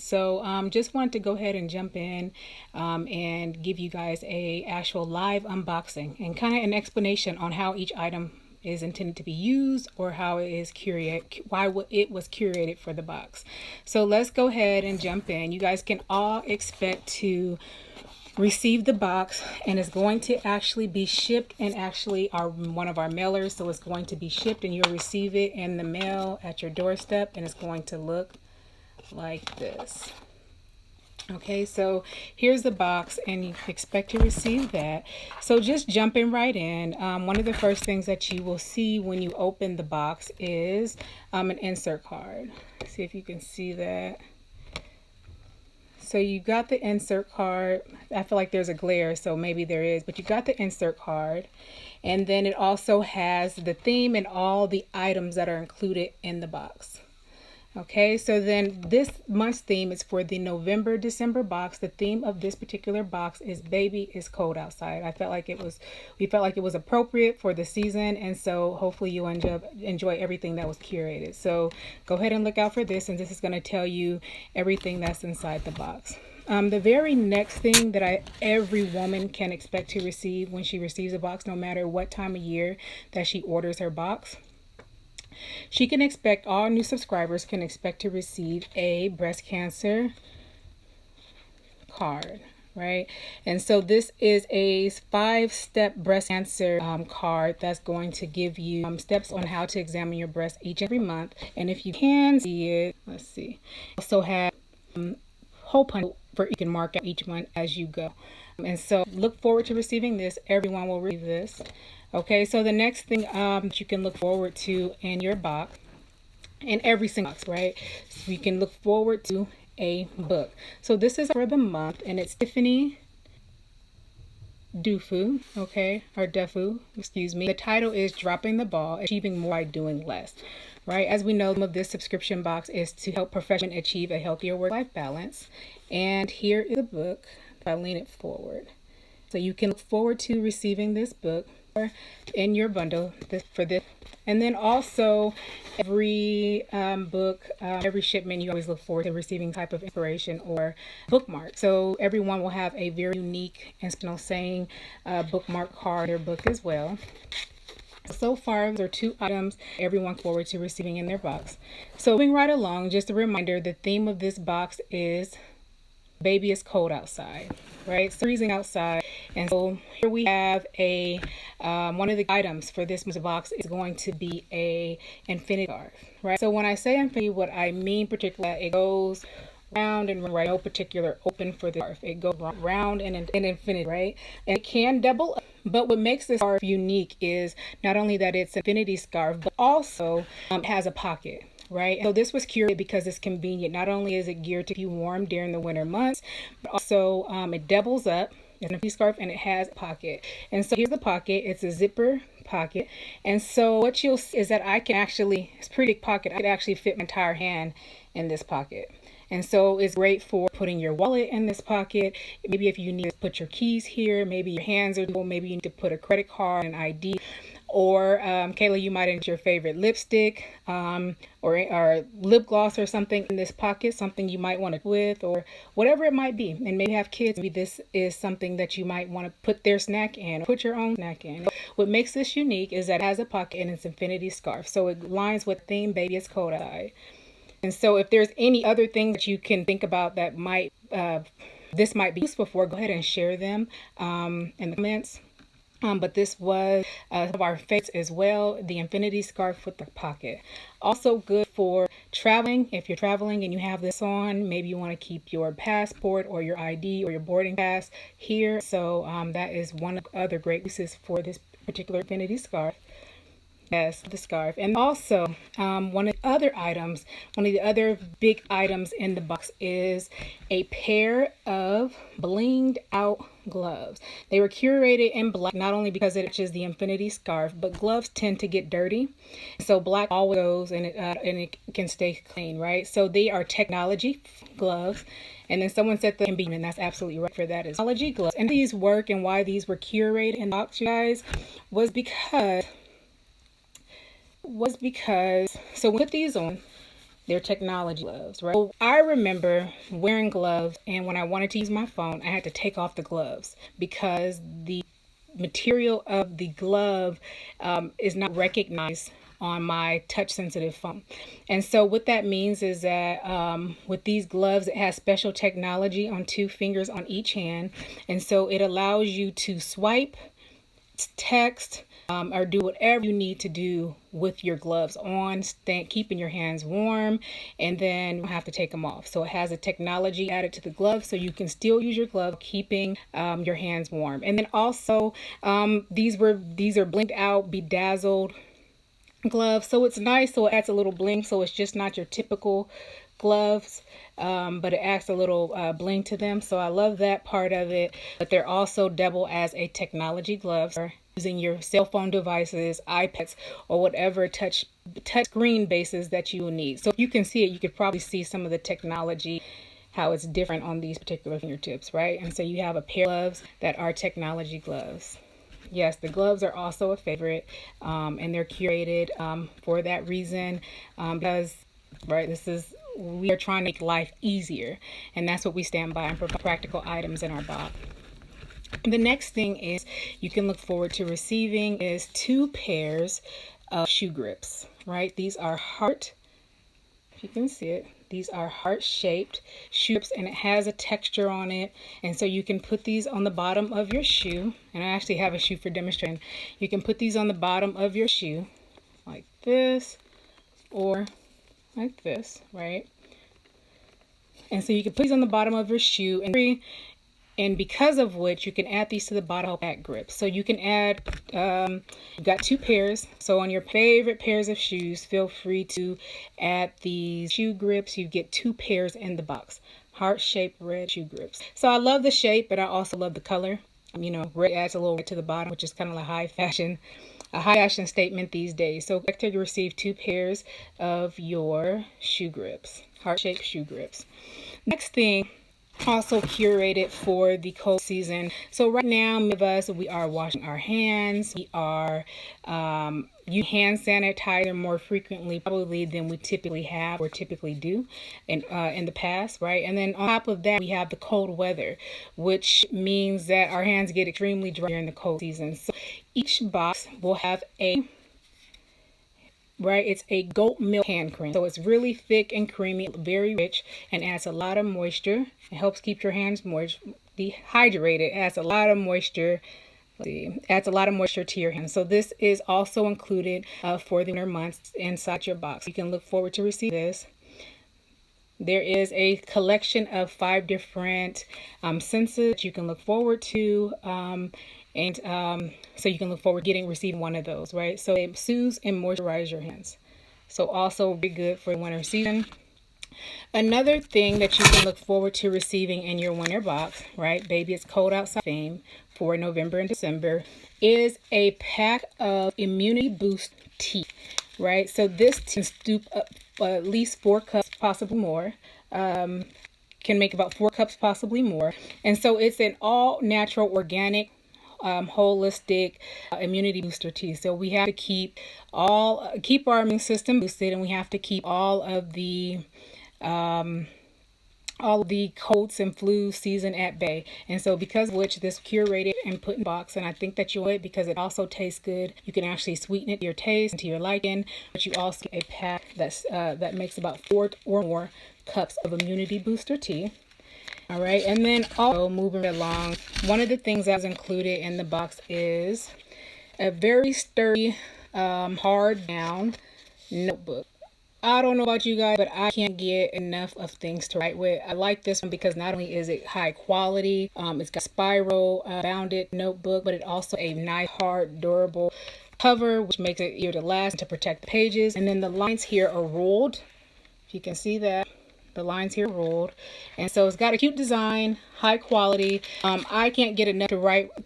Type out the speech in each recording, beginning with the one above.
So just wanted to go ahead and jump in and give you guys a actual live unboxing and kind of an explanation on how each item is intended to be used, or how it is curated, why it was curated for the box. So let's go ahead and jump in. You guys can all expect to receive the box, and it's going to actually be shipped in actually one of our mailers. So it's going to be shipped and you'll receive it in the mail at your doorstep, and it's going to look like this. Okay, so here's the box and you expect to receive that. So just jumping right in, one of the first things that you will see when you open the box is an insert card. See if you can see that. So you got the insert card. I feel like there's a glare, so maybe there is, but you got the insert card. And then it also has the theme and all the items that are included in the box. Okay, so then this month's theme is for the November-December box. The theme of this particular box is Baby It's Cold Outside. We felt like it was appropriate for the season, and so hopefully you enjoy everything that was curated. So go ahead and look out for this, and this is going to tell you everything that's inside the box. The very next thing that every woman can expect to receive when she receives a box, no matter what time of year that she orders her box, she can expect, all new subscribers can expect to receive a breast cancer card, right? And so this is a 5-step breast cancer card that's going to give you steps on how to examine your breast each and every month. And if you can see it, let's see, also have hole punch for you can mark out each month as you go. And so look forward to receiving this. Everyone will receive this. Okay, so the next thing you can look forward to in your box, in every single box, right? So you can look forward to a book. So this is for the month, and it's Tiffany Dufu, okay, or Defu, excuse me. The title is Dropping the Ball, Achieving More by Doing Less, right? As we know, this subscription box is to help professionals achieve a healthier work-life balance. And here is the book. I'll lean it forward. So you can look forward to receiving this book in your bundle for this. And then also every book, every shipment, you always look forward to receiving type of inspiration or bookmark. So everyone will have a very unique and saying bookmark card in their book as well. So far, there are 2 items everyone forward to receiving in their box. So moving right along, just a reminder, the theme of this box is Baby It's Cold Outside, right? So freezing outside. And so here we have a one of the items for this box is going to be a infinity scarf, right? So when I say infinity, what I mean particularly, it goes round and right, no particular open for the scarf. It goes round and infinity, right? And it can double up. But what makes this scarf unique is not only that it's an infinity scarf, but also it has a pocket. Right, so this was curated because it's convenient. Not only is it geared to be warm during the winter months, but also it doubles up. It's an empty scarf and it has a pocket. And so here's the pocket. It's a zipper pocket. And so what you'll see is that it's a pretty big pocket. I could actually fit my entire hand in this pocket. And so it's great for putting your wallet in this pocket. Maybe if you need to put your keys here, maybe your hands are full, maybe you need to put a credit card, an ID. Or Kayla, you might include your favorite lipstick or lip gloss or something in this pocket, something you might want to with, or whatever it might be. And maybe have kids. Maybe this is something that you might want to put their snack in, or put your own snack in. What makes this unique is that it has a pocket and it's infinity scarf. So it aligns with the theme, Baby It's Cold Outside. And so if there's any other things that you can think about that this might be useful for, go ahead and share them in the comments. But this was of our favorites as well, the infinity scarf with the pocket. Also good for traveling. If you're traveling and you have this on, maybe you want to keep your passport or your ID or your boarding pass here. So that is one of the other great uses for this particular infinity scarf. Yes, the scarf. And also one of the other big items in the box is a pair of blinged out gloves. They were curated in black, not only because it matches the infinity scarf, but gloves tend to get dirty. So black always goes and it can stay clean, right? So they are technology gloves. And then someone said they can be, and that's absolutely right for that, is technology gloves. And these work, and why these were curated in the box, you guys, was because so when you put these on, They're technology gloves, right? So I remember wearing gloves, and when I wanted to use my phone, I had to take off the gloves because the material of the glove is not recognized on my touch sensitive phone. And so what that means is that with these gloves, it has special technology on 2 fingers on each hand. And so it allows you to swipe, text, or do whatever you need to do with your gloves on, keeping your hands warm, and then you don't have to take them off. So it has a technology added to the glove so you can still use your glove, keeping your hands warm. And then also these are blinked out, bedazzled gloves, so it's nice. So it adds a little bling, so it's just not your typical gloves, but it adds a little bling to them. So I love that part of it. But they're also double as a technology gloves, using your cell phone devices, iPads, or whatever touch screen bases that you will need. So if you can see it, you could probably see some of the technology, how it's different on these particular fingertips, right? And so you have a pair of gloves that are technology gloves. Yes, the gloves are also a favorite, and they're curated for that reason, because, right, we are trying to make life easier, and that's what we stand by and provide practical items in our box. The next thing is you can look forward to receiving is 2 pairs of shoe grips, right? These are heart, if you can see it, these are heart-shaped shoe grips, and it has a texture on it. And so you can put these on the bottom of your shoe. And I actually have a shoe for demonstration. You can put these on the bottom of your shoe like this or like this, right? And so you can put these on the bottom of your shoe, and because of which you can add these to the bottom back grips. So you can add, you've got 2 pairs. So on your favorite pairs of shoes, feel free to add these shoe grips. You get 2 pairs in the box, heart-shaped red shoe grips. So I love the shape, but I also love the color. You know, red adds a little red to the bottom, which is kind of a high fashion statement these days. So expect to receive 2 pairs of your shoe grips, heart-shaped shoe grips. Next thing, also curated for the cold season. So right now, many of us, we are washing our hands. We are use hand sanitizer more frequently probably than we typically have or typically do in the past, right? And then on top of that, we have the cold weather, which means that our hands get extremely dry during the cold season. So each box will have it's a goat milk hand cream. So it's really thick and creamy, very rich, and adds a lot of moisture. It helps keep your hands moist, dehydrated. It adds a lot of moisture. Adds a lot of moisture to your hands. So this is also included for the winter months inside your box. You can look forward to receiving this. There is a collection of 5 different scents that you can look forward to. So you can look forward to receiving one of those, right? So it soothes and moisturizes your hands. So also be good for the winter season. Another thing that you can look forward to receiving in your winter box, right? Baby, it's cold outside theme for November and December, is a pack of immunity boost tea, right? So this can scoop up at least 4 cups, possibly more. Can make about 4 cups, possibly more. And so it's an all natural, organic, holistic immunity booster tea. So we have to keep our immune system boosted, and we have to keep all of the colds and flu season at bay. And so because of which this curated and put in box, and I think that you'll like it because it also tastes good. You can actually sweeten it to your taste and to your liking, but you also get a pack that makes about 4 or more cups of immunity booster tea. All right, and then also moving along, one of the things that was included in the box is a very sturdy, hard-bound notebook. I don't know about you guys, but I can't get enough of things to write with. I like this one because not only is it high quality, it's got spiral bounded notebook, but it also a nice, hard, durable cover, which makes it easier to last and to protect the pages. And then the lines here are ruled. If you can see that. The lines here rolled, and so it's got a cute design, high quality. I can't get enough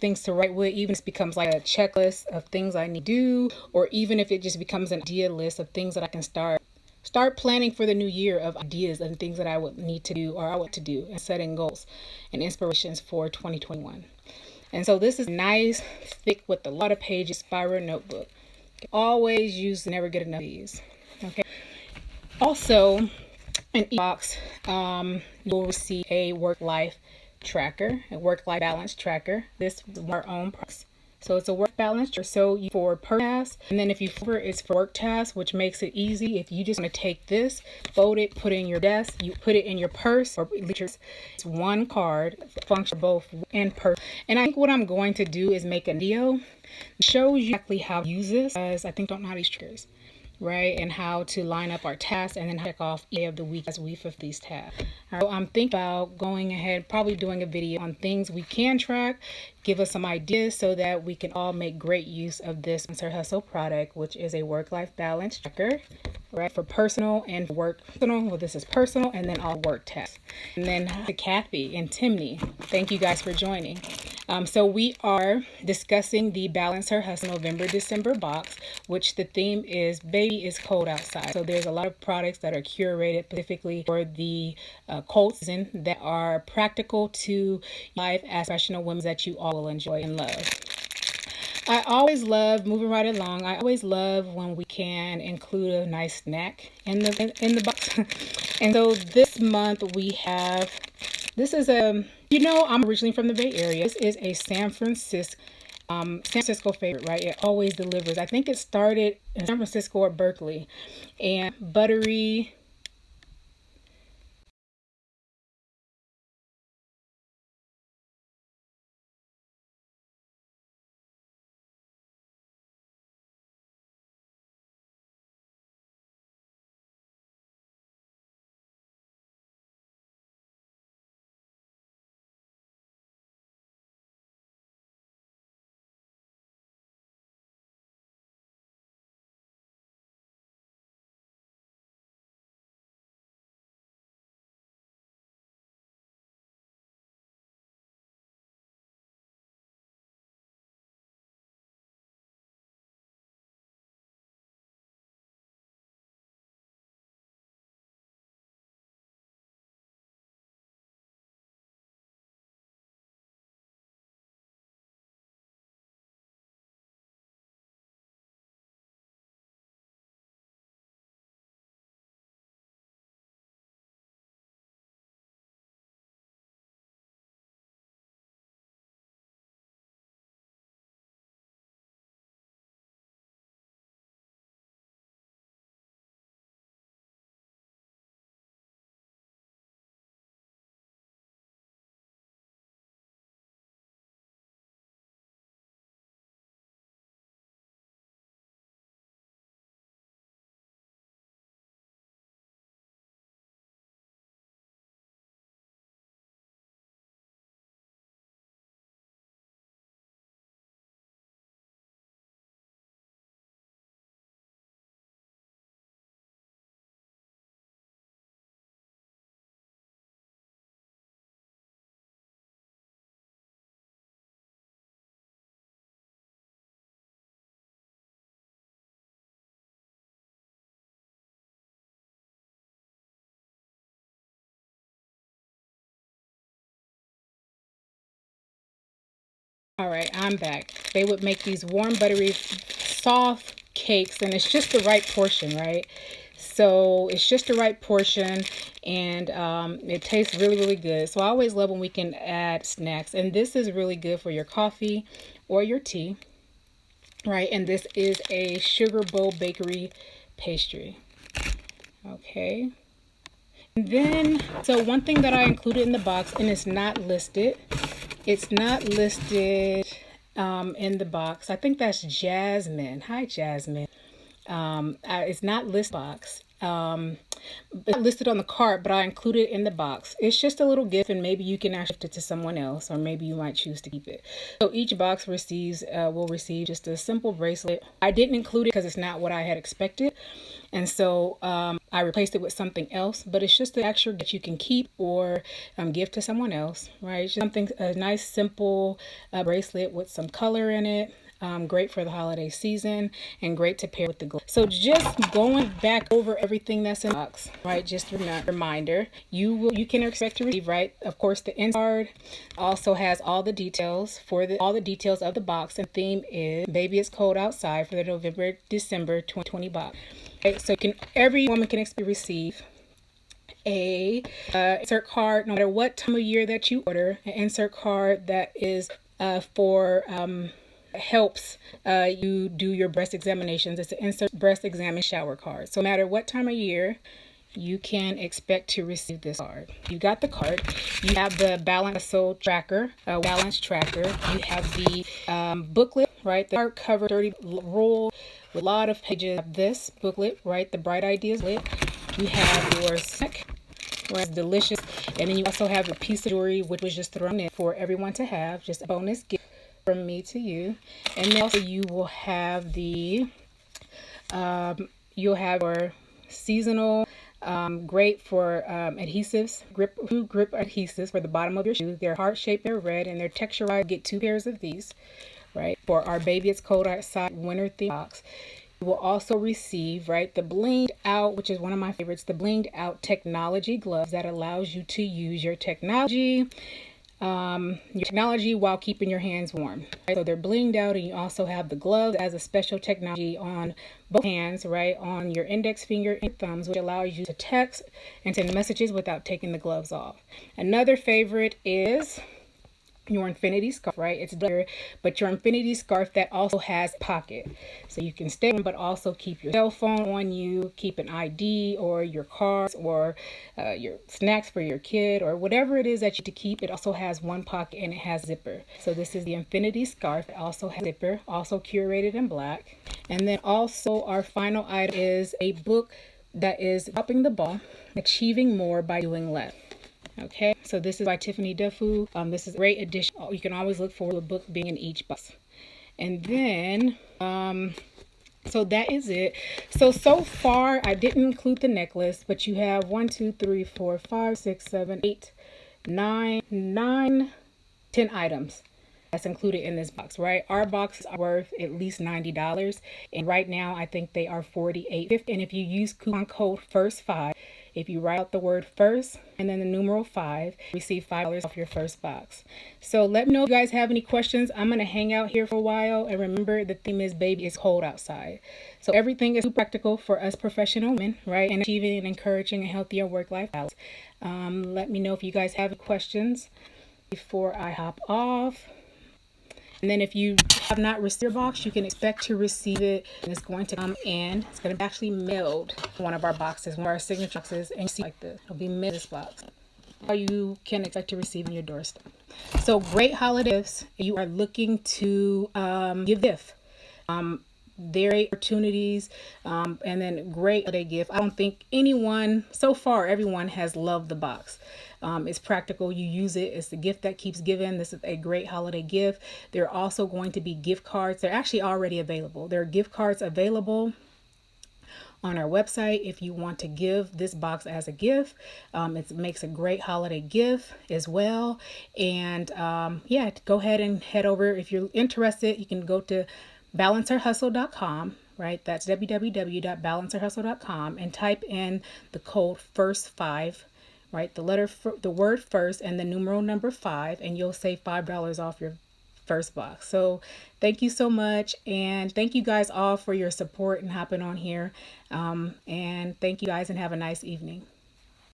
things to write with, even if it becomes like a checklist of things I need to do, or even if it just becomes an idea list of things that I can start planning for the new year, of ideas and things that I would need to do or I want to do, and setting goals and inspirations for 2021. And so this is nice, thick with a lot of pages, spiral notebook. Always use, never get enough of these. Okay. Also, in each box, you'll receive a work-life tracker, a work-life balance tracker. This is our own products. So it's a work balance tracker. So you for per task, and then if you fold it's for work tasks, which makes it easy. If you just want to take this, fold it, put it in your desk, you put it in your purse, or it's one card, function both in purse. And I think what I'm going to do is make a video shows you exactly how to use this, because I think I don't know how these triggers, right, and how to line up our tasks and then check off each day of the week as we fulfill these tasks. Right, so I'm thinking about going ahead, probably doing a video on things we can track, give us some ideas so that we can all make great use of this Balance Hustle product, which is a work-life balance tracker, right, for personal and work. Well, this is personal and then all work tasks. And then to Kathy and Timney, thank you guys for joining. So we are discussing the Balance Her Hustle November-December box, which the theme is Baby is Cold Outside. So there's a lot of products that are curated specifically for the cold season that are practical to life as professional women that you all will enjoy and love. I always love, moving right along, I always love when we can include a nice snack in the box. And so this month we have, this is a, you know, I'm originally from the Bay Area. This is a San Francisco favorite, right? It always delivers. I think it started in San Francisco or Berkeley. And buttery, all right, I'm back. They would make these warm, buttery, soft cakes, and it's just the right portion, right? So it's just the right portion, and it tastes really, really good. So I always love when we can add snacks, and this is really good for your coffee or your tea, right? And this is a sugar bowl bakery pastry. Okay. And then, so one thing that I included in the box, and it's not listed in the box. I think that's Jasmine. Hi, Jasmine. It's not list box. It's not listed on the cart, but I included it in the box. It's just a little gift, and maybe you can actually gift it to someone else, or maybe you might choose to keep it. So each box will receive just a simple bracelet. I didn't include it because it's not what I had expected, and so I replaced it with something else. But it's just an extra that you can keep or give to someone else, right? Just something, a nice simple bracelet with some color in it. great for the holiday season, and great to pair with the glow. So just going back over everything that's in the box, right? Just a reminder, you can expect to receive, right? Of course, the insert card also has all the details all the details of the box, and theme is Baby It's Cold Outside for the November-December 2020 box. Okay, so every woman can receive a insert card no matter what time of year that you order. An insert card that is for helps you do your breast examinations. It's an insert breast exam shower card. So no matter what time of year, you can expect to receive this card. You got the card. You have the balance tracker, balance tracker. You have the booklet, right? The hardcover 30 roll with a lot of pages of this booklet, right? The Bright Ideas lit. You have your snack, where it's delicious, and then you also have a piece of jewelry which was just thrown in for everyone to have, just a bonus gift from me to you. And then also you will have the you'll have your seasonal great for adhesives, grip adhesives for the bottom of your shoe. They're heart-shaped, they're red, and they're texturized. Get 2 pairs of these, right, for our Baby It's Cold Outside winter theme box. You will also receive, right, the blinged out, which is one of my favorites, the blinged out technology gloves that allows you to use your technology while keeping your hands warm. Right? So they're blinged out, and you also have the gloves as a special technology on both hands, right, on your index finger and thumbs, which allows you to text and send messages without taking the gloves off. Another favorite is your infinity scarf, right? It's bigger, but your infinity scarf that also has a pocket, so you can stay on but also keep your cell phone on you, keep an ID or your cards or your snacks for your kid or whatever it is that you to keep. It also has one pocket and it has zipper. So this is the infinity scarf. It also has zipper, also curated in black. And then also our final item is a book that is Dropping the Ball, Achieving More by Doing Less. Okay, so this is by Tiffany Defu. This is a great addition. You can always look forward to a book being in each box. And then, so that is it. So far, I didn't include the necklace, but you have 1, 2, 3, 4, 5, 6, 7, 8, 9, 10 items that's included in this box, right? Our boxes are worth at least $90, and right now I think they are $48.50. And if you use coupon code FIRST5, if you write out the word first and then the numeral 5, receive $5 off your first box. So let me know if you guys have any questions. I'm going to hang out here for a while. And remember, the theme is Baby It's Cold Outside. So everything is practical for us professional women, right? And achieving and encouraging a healthier work-life balance. Let me know if you guys have questions before I hop off. And then if you have not received your box, you can expect to receive it. And it's going to come in. It's going to be actually mailed in one of our boxes, one of our signature boxes. And you see like this. It'll be mailed in this box. Or you can expect to receive on your doorstep. So great holiday gifts. You are looking to give gift. There are opportunities, and then great holiday gift. I don't think so far, everyone has loved the box. It's practical. You use it. It's the gift that keeps giving. This is a great holiday gift. There are also going to be gift cards. They're actually already available. There are gift cards available on our website if you want to give this box as a gift. It makes a great holiday gift as well. And yeah, go ahead and head over. If you're interested, you can go to balancerhustle.com, right? That's www.balancerhustle.com, and type in the code FIRST5, right? The word first and the numeral number 5, and you'll save $5 off your first box. So thank you so much, and thank you guys all for your support and hopping on here. And thank you guys, and have a nice evening.